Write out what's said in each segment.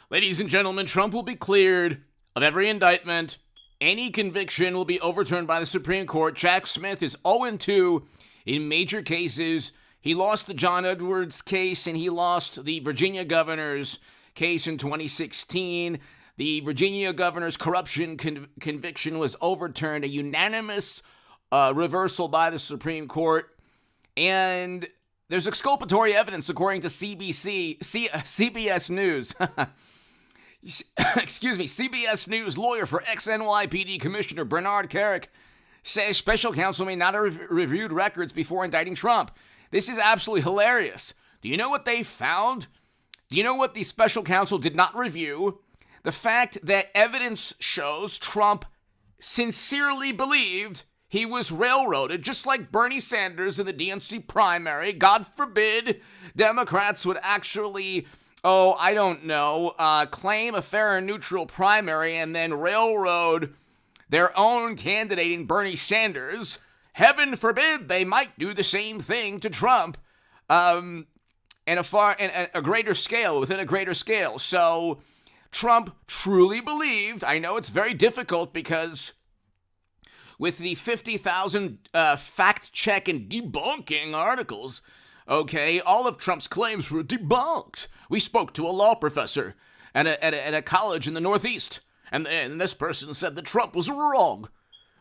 Ladies and gentlemen, Trump will be cleared of every indictment. Any conviction will be overturned by the Supreme Court. Jack Smith is 0-2 in major cases. He lost the John Edwards case, and he lost the Virginia governor's case in 2016. The Virginia governor's corruption conviction was overturned, a unanimous reversal by the Supreme Court. And there's exculpatory evidence, according to CBS News. Excuse me, CBS News lawyer for ex-NYPD Commissioner Bernard Kerik says special counsel may not have reviewed records before indicting Trump. This is absolutely hilarious. Do you know what they found? Do you know what the special counsel did not review? The fact that evidence shows Trump sincerely believed he was railroaded, just like Bernie Sanders in the DNC primary. God forbid Democrats would actually, claim a fair and neutral primary and then railroad their own candidate in Bernie Sanders. Heaven forbid they might do the same thing to Trump, within a greater scale. So Trump truly believed. I know it's very difficult because with the 50,000 fact check and debunking articles, all of Trump's claims were debunked. We spoke to a law professor at a college in the Northeast, and this person said that Trump was wrong.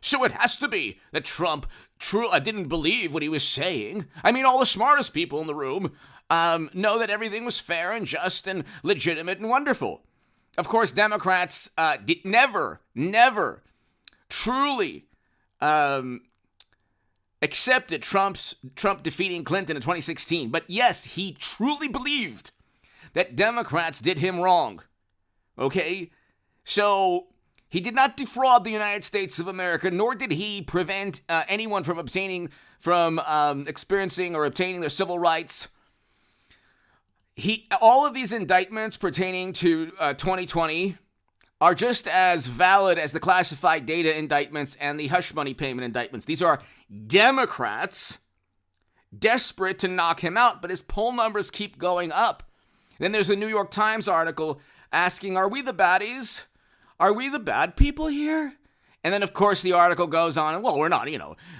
So it has to be that Trump didn't believe what he was saying. I mean, all the smartest people in the room know that everything was fair and just and legitimate and wonderful. Of course, Democrats never truly accepted Trump defeating Clinton in 2016. But yes, he truly believed that Democrats did him wrong. Okay? So he did not defraud the United States of America, nor did he prevent anyone from experiencing or obtaining their civil rights. All of these indictments pertaining to 2020 are just as valid as the classified data indictments and the hush money payment indictments. These are Democrats desperate to knock him out, but his poll numbers keep going up. Then there's a New York Times article asking, are we the baddies? Are we the bad people here? And then, of course, the article goes on, and, well, we're not,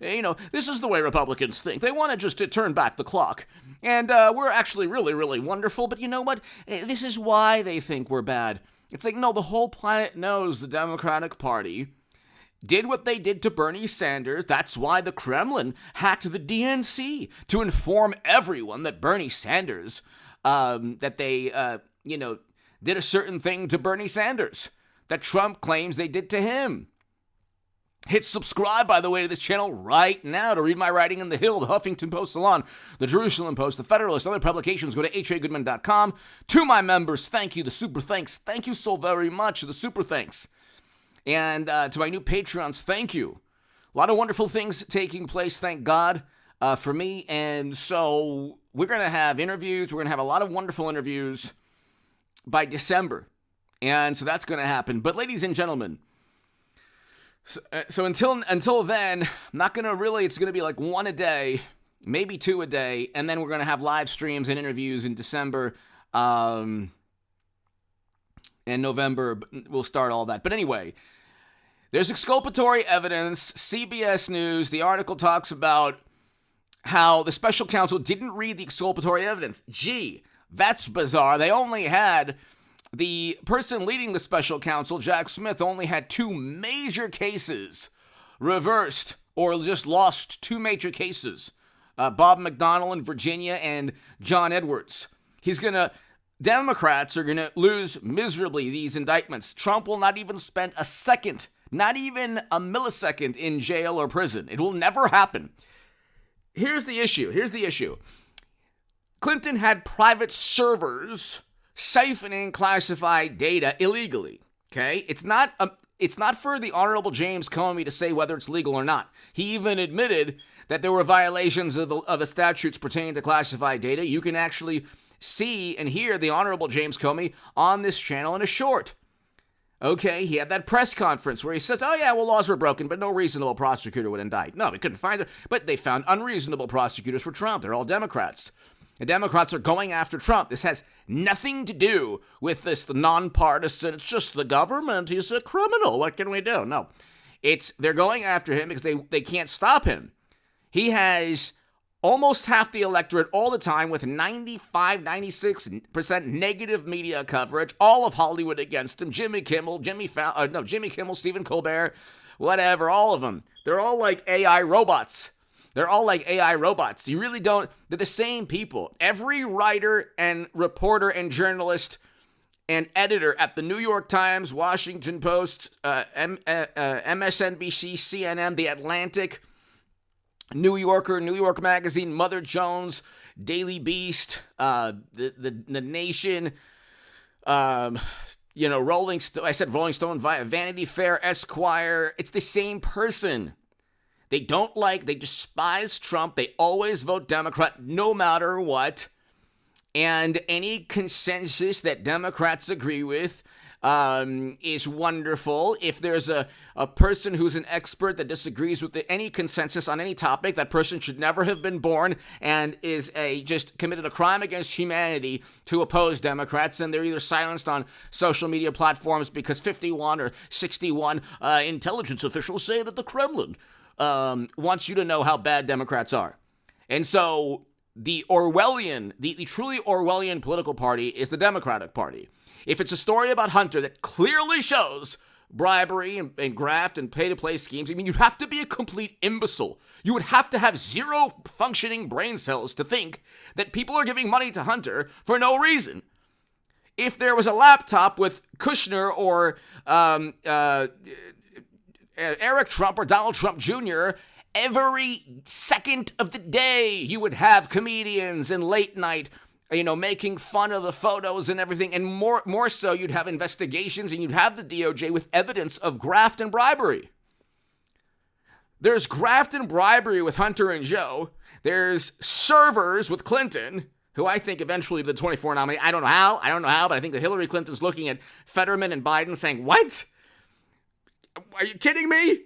this is the way Republicans think. They want to turn back the clock. And we're actually really, really wonderful, but you know what? This is why they think we're bad. It's like, no, the whole planet knows the Democratic Party did what they did to Bernie Sanders. That's why the Kremlin hacked the DNC to inform everyone that Bernie Sanders, did a certain thing to Bernie Sanders that Trump claims they did to him. Hit subscribe, by the way, to this channel right now to read my writing in The Hill, the Huffington Post Salon, the Jerusalem Post, the Federalist, other publications. Go to hagoodman.com. To my members, thank you. The super thanks. Thank you so very much. The super thanks. And to my new Patreons, thank you. A lot of wonderful things taking place, thank God, for me. And so we're going to have interviews. We're going to have a lot of wonderful interviews by December. And so that's going to happen. But ladies and gentlemen, so until then, I'm not going to really, it's going to be like one a day, maybe two a day, and then we're going to have live streams and interviews in December, and November, we'll start all that. But anyway, there's exculpatory evidence, CBS News, the article talks about how the special counsel didn't read the exculpatory evidence. Gee, that's bizarre. They only had... The person leading the special counsel, Jack Smith, only had two major cases reversed or just lost two major cases. Bob McDonnell in Virginia and John Edwards. Democrats are going to lose miserably these indictments. Trump will not even spend a second, not even a millisecond in jail or prison. It will never happen. Here's the issue. Clinton had private servers siphoning classified data illegally, okay? It's not for the Honorable James Comey to say whether it's legal or not. He even admitted that there were violations of the statutes pertaining to classified data. You can actually see and hear the Honorable James Comey on this channel in a short. Okay, he had that press conference where he says, oh yeah, well, laws were broken, but no reasonable prosecutor would indict. No, we couldn't find it, but they found unreasonable prosecutors for Trump. They're all Democrats. The Democrats are going after Trump. This has nothing to do with this nonpartisan, it's just the government, he's a criminal, what can we do? No. They're going after him because they can't stop him. He has almost half the electorate all the time with 96% negative media coverage, all of Hollywood against him, Jimmy Kimmel, Stephen Colbert, whatever, all of them. They're all like AI robots. They're the same people. Every writer and reporter and journalist and editor at the New York Times, Washington Post, MSNBC, CNN, The Atlantic, New Yorker, New York Magazine, Mother Jones, Daily Beast, the Nation, Rolling Stone, Vanity Fair, Esquire. It's the same person. They despise Trump. They always vote Democrat no matter what. And any consensus that Democrats agree with is wonderful. If there's a person who's an expert that disagrees with any consensus on any topic, that person should never have been born and is just committed a crime against humanity to oppose Democrats, and they're either silenced on social media platforms because 51 or 61 intelligence officials say that the Kremlin wants you to know how bad Democrats are. And so the Orwellian, the truly Orwellian political party is the Democratic Party. If it's a story about Hunter that clearly shows bribery and graft and pay-to-play schemes, I mean, you'd have to be a complete imbecile. You would have to have zero functioning brain cells to think that people are giving money to Hunter for no reason. If there was a laptop with Kushner or Eric Trump or Donald Trump Jr., every second of the day you would have comedians and late night, making fun of the photos and everything. And more so, you'd have investigations and you'd have the DOJ with evidence of graft and bribery. There's graft and bribery with Hunter and Joe. There's servers with Clinton, who I think eventually will be the 24 nominee. I don't know how, but I think that Hillary Clinton's looking at Fetterman and Biden saying, what? Are you kidding me?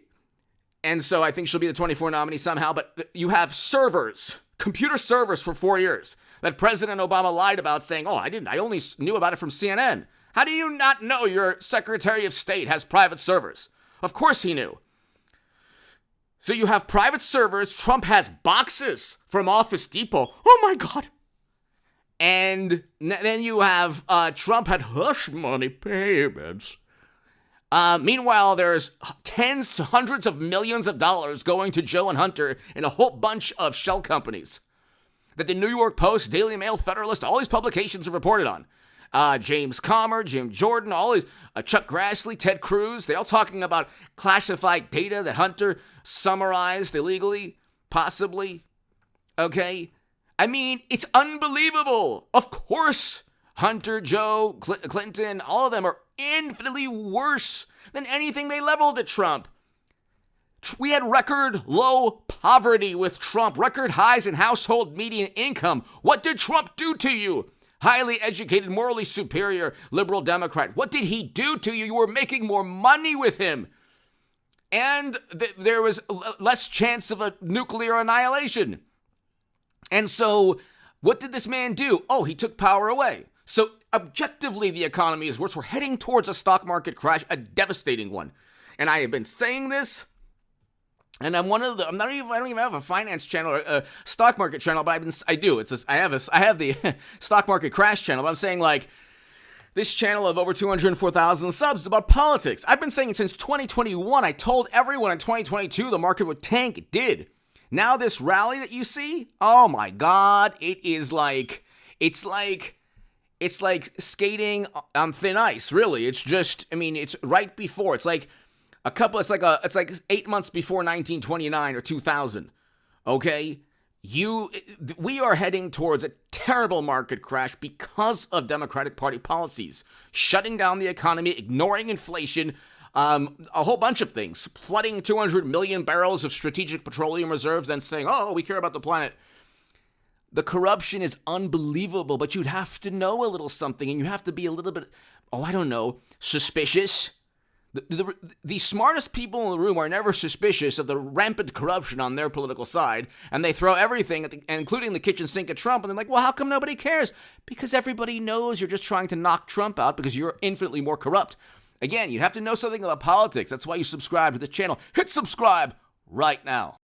And so I think she'll be the 24 nominee somehow. But you have servers, computer servers for 4 years that President Obama lied about, saying, I only knew about it from CNN. How do you not know your Secretary of State has private servers? Of course he knew. So you have private servers. Trump has boxes from Office Depot. Oh my God. And then you have Trump had hush money payments. Meanwhile, there's tens to hundreds of millions of dollars going to Joe and Hunter in a whole bunch of shell companies that the New York Post, Daily Mail, Federalist, all these publications have reported on. James Comer, Jim Jordan, all these, Chuck Grassley, Ted Cruz, they all talking about classified data that Hunter summarized illegally, possibly. Okay? I mean, it's unbelievable. Of course, Hunter, Joe, Clinton, all of them are infinitely worse than anything they leveled at Trump. We had record low poverty with Trump, record highs in household median income. What did Trump do to you? Highly educated, morally superior liberal Democrat. What did he do to you? You were making more money with him. And there was less chance of a nuclear annihilation. And so what did this man do? He took power away. So objectively, the economy is worse. We're heading towards a stock market crash, a devastating one. And I have been saying this, and I don't even have a finance channel or a stock market channel, but I have the stock market crash channel. But I'm saying, like, this channel of over 204,000 subs is about politics. I've been saying it since 2021. I told everyone in 2022 the market would tank. It did. Now this rally that you see, oh my God, it's like skating on thin ice, really. It's just, it's right before. It's like 8 months before 1929 or 2000. Okay? We are heading towards a terrible market crash because of Democratic Party policies. Shutting down the economy, ignoring inflation, a whole bunch of things. Flooding 200 million barrels of strategic petroleum reserves, then saying, we care about the planet. The corruption is unbelievable, but you'd have to know a little something, and you have to be a little bit, suspicious. The smartest people in the room are never suspicious of the rampant corruption on their political side, and they throw everything, including the kitchen sink at Trump, and they're like, well, how come nobody cares? Because everybody knows you're just trying to knock Trump out because you're infinitely more corrupt. Again, you have to know something about politics. That's why you subscribe to this channel. Hit subscribe right now.